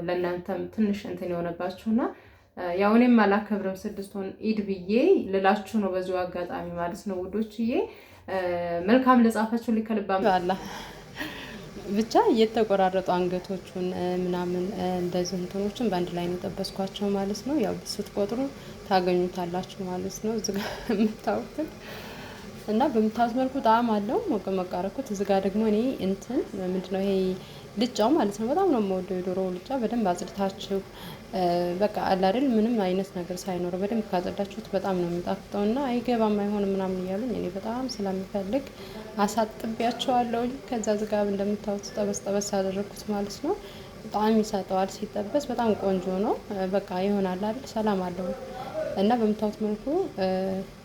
ለእናንተም ትንሽ እንትን የሆነባችሁና ያው እኔም አላከብርም ስድስቱን ኢድ ብዬ ልላችሁ ነው በዚሁ አጋጣሚ ማለት ነው ውዶችዬ። መልካም ለጻፋችሁ ሊከልባም አላ ብቻ እየተቆራረጡ አንገቶቹን ምናምን እንደዚህ እንትኖችን በአንድ ላይ ነው የጠበስኳቸው ማለት ነው። ያው ስትቆጥሩ ታገኙታላችሁ ማለት ነው እዚህ ጋር የምታውቁት እና በምታዩት መልኩ ጣዕም አለው። ሞቅ መቃረኩት እዚህ ጋር ደግሞ እኔ እንትን ምንድነው ይሄ ልጫው ማለት ነው። በጣም ነው የምወደው የዶሮ ልጫ። በደንብ አጽድታችሁ በቃ አለ አይደል ምንም አይነት ነገር ሳይኖር በደንብ ካጸዳችሁት በጣም ነው የሚጣፍጠው እና አይገባም አይሆንም ምናምን እያሉኝ እኔ በጣም ስለምፈልግ አሳጥቢያቸዋለሁ። ከዛ ዝጋ እንደምታዩት ጠበስ ጠበስ ያደረኩት ማለት ነው። በጣም ይሰጠዋል ሲጠበስ በጣም ቆንጆ ነው። በቃ ይሆናል አይደል ሰላም አለው እና በምታዩት መልኩ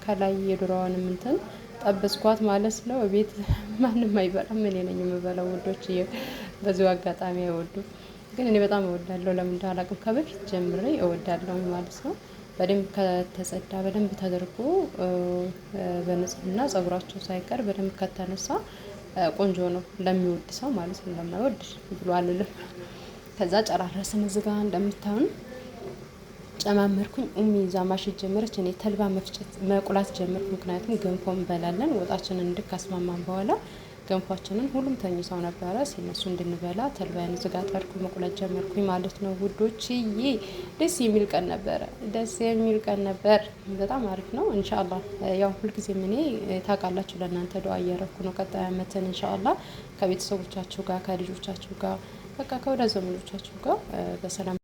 ከላይ የዶሮዋንም እንትን ጠበስኳት ማለት ነው። ቤት ማንም አይበላም እኔ ነኝ የምበላው ውዶች። በዚሁ አጋጣሚ አይወዱም ግን እኔ በጣም እወዳለሁ። ለምን እንዳላቅም ከበፊት ጀምሬ እወዳለሁ ማለት ነው። በደንብ ከተጸዳ በደንብ ተደርጎ በንጽህና ጸጉራቸው ሳይቀር በደንብ ከተነሳ ቆንጆ ነው ለሚወድ ሰው ማለት ነው። ለማይወድ ብሎ አልልም። ከዛ ጨራረስን እዚህ ጋር እንደምታዩን ጨማመርኩኝ። ኡሚ ዛ ማሽት ጀመረች። እኔ ተልባ መፍጨት መቁላት ጀመርኩ። ምክንያቱም ገንፎ እንበላለን። ወጣችንን እንድካስማማን በኋላ ገንፏችንን ሁሉም ተኝተው ነበረ። ሲነሱ እንድንበላ ተልባያን ዝጋ ጠርኩ መቁላት ጀመርኩኝ ማለት ነው ውዶችዬ። ደስ የሚል ቀን ነበረ። ደስ የሚል ቀን ነበር። በጣም አሪፍ ነው። ኢንሻአላህ ያው ሁልጊዜም እኔ ታውቃላችሁ ለእናንተ ዱአ እያረኩ ነው። ቀጣይ አመትን ኢንሻአላህ ከቤተሰቦቻችሁ ጋር ከልጆቻችሁ ጋር በቃ ከወዳጅ ዘመዶቻችሁ ጋር በሰላም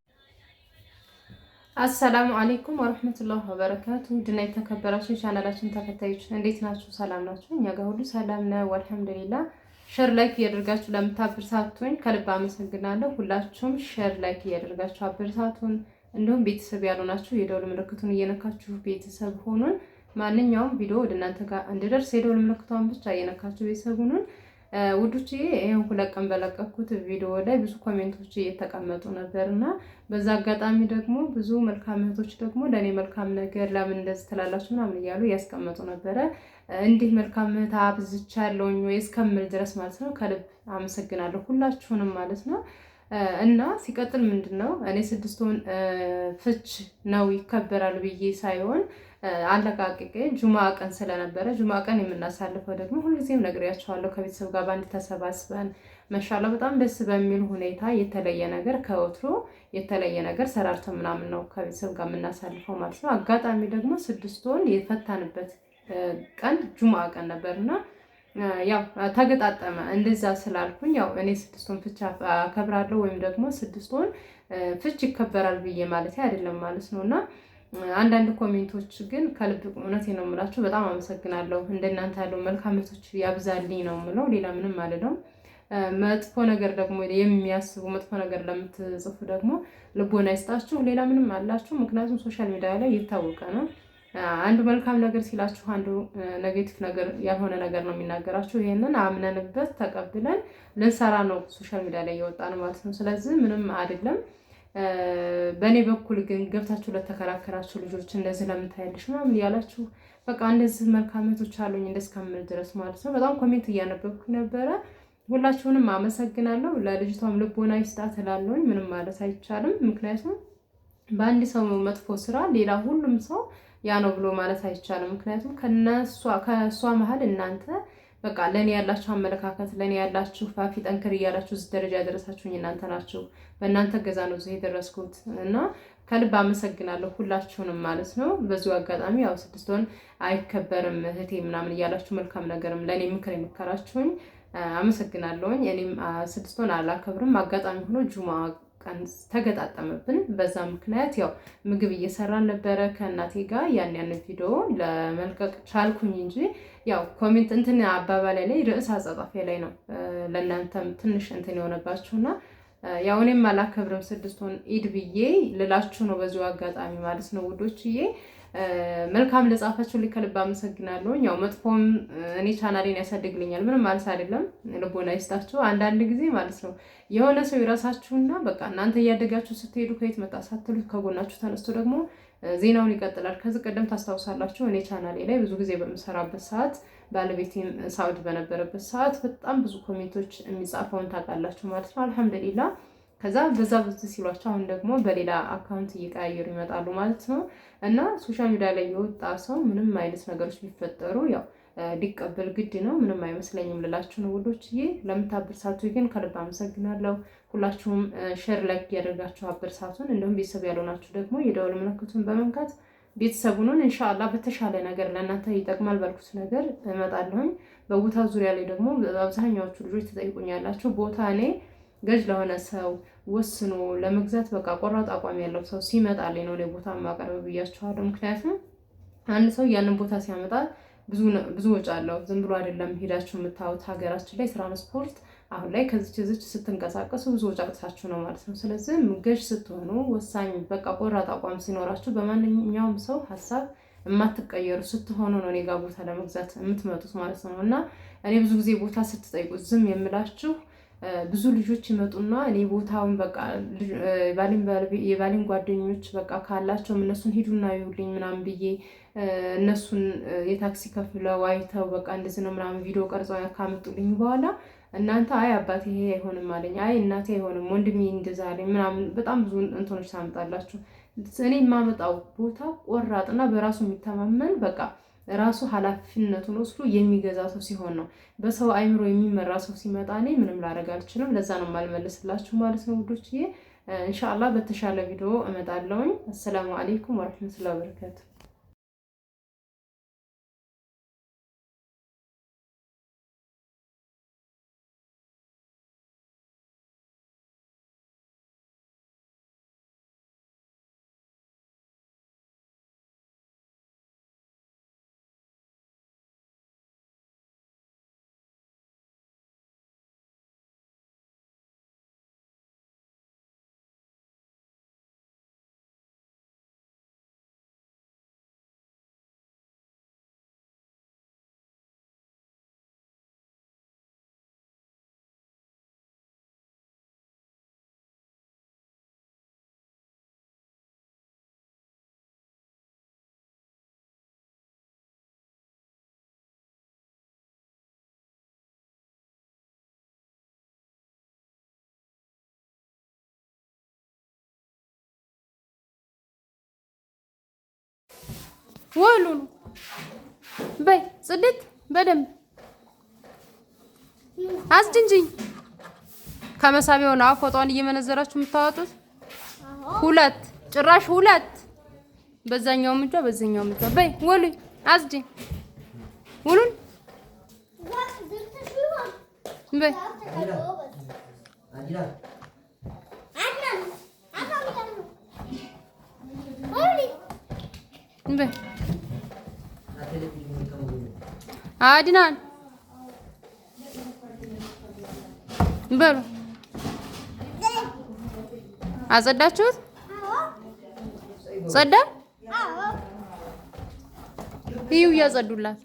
አሰላሙ አለይኩም ወራህመቱላሂ ወበረካቱ። ድና የተከበራችሁ ቻናላችን ተከታዮች እንዴት ናችሁ? ሰላም ናችሁ? እኛ ጋር ሁሉ ሰላም ነው ወልሐምዱሊላህ። ሼር ላይክ እያደረጋችሁ ለምታበረታቱኝ ከልብ አመሰግናለሁ። ሁላችሁም ሼር ላይክ እያደረጋችሁ አበረታቱን። እንዲሁም ቤተሰብ ያልሆናችሁ የደወል ምልክቱን እየነካችሁ ቤተሰብ ሆኑን። ማንኛውም ቪዲዮ ወደ እናንተ ጋር እንዲደርስ የደወል ምልክቷን ብቻ እየነካችሁ ቤተሰብ ሆኑን። ውዶቼ ይሄን ሁለት ቀን በለቀኩት ቪዲዮ ላይ ብዙ ኮሜንቶች እየተቀመጡ ነበርና በዛ አጋጣሚ ደግሞ ብዙ መልካም እህቶች ደግሞ ለኔ መልካም ነገር ለምን እንደዚህ ትላላችሁ ምናምን እያሉ ያስቀመጡ ነበረ። እንዲህ መልካም እህት አብዝቻለሁኝ ወይ እስከምል ድረስ ማለት ነው። ከልብ አመሰግናለሁ ሁላችሁንም ማለት ነው። እና ሲቀጥል ምንድነው እኔ ስድስቱን ፍች ነው ይከበራል ብዬ ሳይሆን አለቃቅቄ ጁማ ቀን ስለነበረ ጁማ ቀን የምናሳልፈው ደግሞ ሁልጊዜም ነግሬያቸዋለሁ ከቤተሰብ ጋር ባንድ ተሰባስበን ማሻአላ በጣም ደስ በሚል ሁኔታ የተለየ ነገር ከወትሮ የተለየ ነገር ሰራርተን ምናምን ነው ከቤተሰብ ጋር የምናሳልፈው ማለት ነው። አጋጣሚ ደግሞ ስድስቱን የፈታንበት ቀን ጁማ ቀን ነበርና ያው ተገጣጠመ። እንደዛ ስላልኩኝ ያው እኔ ስድስቱን ፍች አከብራለሁ ወይም ደግሞ ስድስቱን ፍች ይከበራል ብዬ ማለት አይደለም ማለት ነውና አንዳንድ ኮሜንቶች ግን ከልብ እውነቴን ነው የምላችሁ በጣም አመሰግናለሁ። እንደናንተ ያለው መልካምቶች ያብዛልኝ ነው የምለው። ሌላ ምንም አይደለም። መጥፎ ነገር ደግሞ የሚያስቡ መጥፎ ነገር ለምትጽፉ ደግሞ ልቦና ይስጣችሁ። ሌላ ምንም አላችሁ። ምክንያቱም ሶሻል ሚዲያ ላይ የታወቀ ነው። አንዱ መልካም ነገር ሲላችሁ አንዱ ኔጌቲቭ ነገር ያልሆነ ነገር ነው የሚናገራችሁ። ይሄንን አምነንበት ተቀብለን ልንሰራ ነው ሶሻል ሚዲያ ላይ እየወጣን ማለት ነው። ስለዚህ ምንም አይደለም። በእኔ በኩል ግን ገብታችሁ ለተከራከራችሁ ልጆች እንደዚህ ለምታይልሽ ምናምን ያላችሁ በቃ እንደዚህ መልካምቶች አሉኝ እንደስከምል ድረስ ማለት ነው። በጣም ኮሜንት እያነበብኩ ነበረ። ሁላችሁንም አመሰግናለሁ። ለልጅቷም ልቦና ይስጣት እላለሁኝ። ምንም ማለት አይቻልም። ምክንያቱም በአንድ ሰው መጥፎ ስራ ሌላ ሁሉም ሰው ያ ነው ብሎ ማለት አይቻልም። ምክንያቱም ከእሷ መሀል እናንተ በቃ ለኔ ያላችሁ አመለካከት ለኔ ያላችሁ ፋፊ ጠንክር እያላችሁ እዚህ ደረጃ ያደረሳችሁኝ እናንተ ናችሁ። በእናንተ ገዛ ነው እዚህ የደረስኩት እና ከልብ አመሰግናለሁ ሁላችሁንም ማለት ነው። በዚሁ አጋጣሚ ያው ስድስቱን አይከበርም እህቴ ምናምን እያላችሁ መልካም ነገርም ለኔ ምክር የምከራችሁኝ አመሰግናለሁኝ። እኔም ስድስቱን አላከብርም። አጋጣሚ ሆኖ ጁማ ቀን ተገጣጠመብን። በዛ ምክንያት ያው ምግብ እየሰራን ነበረ ከእናቴ ጋር ያን ቪዲዮ ለመልቀቅ ቻልኩኝ እንጂ ያው ኮሜንት እንትን አባባሌ ላይ ርዕስ አጻጻፊ ላይ ነው ለእናንተም ትንሽ እንትን የሆነባችሁና ያው እኔም አላከብርም ስድስቱን ኢድ ብዬ ልላችሁ ነው በዚሁ አጋጣሚ ማለት ነው ውዶችዬ። መልካም ለጻፋችሁ ከልብ አመሰግናለሁ። ያው መጥፎም እኔ ቻናሌን ያሳድግልኛል ምንም ማለት አይደለም። ልቦና ይስጣችሁ። አንዳንድ ጊዜ ማለት ነው የሆነ ሰው ይረሳችሁና በቃ እናንተ እያደጋችሁ ስትሄዱ ከየት መጣ ሳትሉት ከጎናችሁ ተነስቶ ደግሞ ዜናውን ይቀጥላል። ከዚህ ቀደም ታስታውሳላችሁ እኔ ቻናሌ ላይ ብዙ ጊዜ በምሰራበት ሰዓት ባለቤቴም ሳውዲ በነበረበት ሰዓት በጣም ብዙ ኮሜንቶች የሚጻፈውን ታውቃላችሁ ማለት ነው። አልሐምዱሊላህ ከዛ በዛ ሲሏቸው አሁን ደግሞ በሌላ አካውንት እየቀያየሩ ይመጣሉ ማለት ነው። እና ሶሻል ሚዲያ ላይ የወጣ ሰው ምንም አይነት ነገሮች ቢፈጠሩ ያው ሊቀበል ግድ ነው። ምንም አይመስለኝም ልላችሁ ነው ውዶችዬ። ለምታበረታቱ ግን ከልብ አመሰግናለሁ። ሁላችሁም ሼር ላይክ ያደርጋችሁ አበረታቱን። እንዲሁም ቤተሰብ ያልሆናችሁ ደግሞ የደወል ምልክቱን በመንካት ቤተሰቡንን ኢንሻአላህ በተሻለ ነገር ለእናንተ ይጠቅማል ባልኩት ነገር እመጣለሁኝ። በቦታ ዙሪያ ላይ ደግሞ አብዛኛዎቹ ልጆች ትጠይቁኛላችሁ። ቦታ እኔ ገዥ ለሆነ ሰው ወስኖ ለመግዛት በቃ ቆራጥ አቋም ያለው ሰው ሲመጣልኝ ነው እኔ ቦታ ማቀርብ ብያችኋለሁ። ምክንያቱም አንድ ሰው ያንን ቦታ ሲያመጣ ብዙ ወጪ አለው። ዝም ብሎ አይደለም ሄዳችሁ የምታዩት። ሀገራችን ላይ ትራንስፖርት አሁን ላይ ከዚች ስትንቀሳቀሱ ብዙ ወጪ አውጥታችሁ ነው ማለት ነው። ስለዚህ ገዥ ስትሆኑ ወሳኝ በቃ ቆራጥ አቋም ሲኖራችሁ በማንኛውም ሰው ሀሳብ የማትቀየሩ ስትሆኑ ነው እኔ ጋር ቦታ ለመግዛት የምትመጡት ማለት ነው። እና እኔ ብዙ ጊዜ ቦታ ስትጠይቁት ዝም የምላችሁ ብዙ ልጆች ይመጡና እኔ ቦታውን በቃ የባሌን ጓደኞች በቃ ካላቸው እነሱን ሂዱና ይውልኝ ምናምን ብዬ እነሱን የታክሲ ከፍለው አይተው በቃ እንደዚህ ነው ምናምን ቪዲዮ ቀርጸው ካመጡልኝ በኋላ እናንተ አይ አባቴ ይሄ አይሆንም አለኝ፣ አይ እናቴ አይሆንም ወንድሜ እንደዛ አለኝ ምናምን በጣም ብዙ እንትኖች ታመጣላችሁ። እኔ የማመጣው ቦታ ቆራጥና በራሱ የሚተማመን በቃ ራሱ ኃላፊነቱን ወስዶ የሚገዛ ሰው ሲሆን ነው። በሰው አይምሮ የሚመራ ሰው ሲመጣ እኔ ምንም ላደርግ አልችልም። ለዛ ነው የማልመልስላችሁ ማለት ነው ውዶችዬ። ኢንሻአላህ በተሻለ ቪዲዮ እመጣለሁኝ። አሰላሙ አለይኩም ወራህመቱላሂ ወበረካቱ። ወሉ ነው በይ ጽድት በደንብ አስጅንጅኝ ከመሳቢያው ነው ፎቶዋን እየመነዘራችሁ የምታወጡት። ሁለት ጭራሽ ሁለት በዛኛው ምንጫ በዛኛው ምንጫ በይ ወሉ አስጅኝ ወሉን በይ በይ አድናን በሉ አጸዳችሁት? ጸዳ? ይኸው እያጸዱላት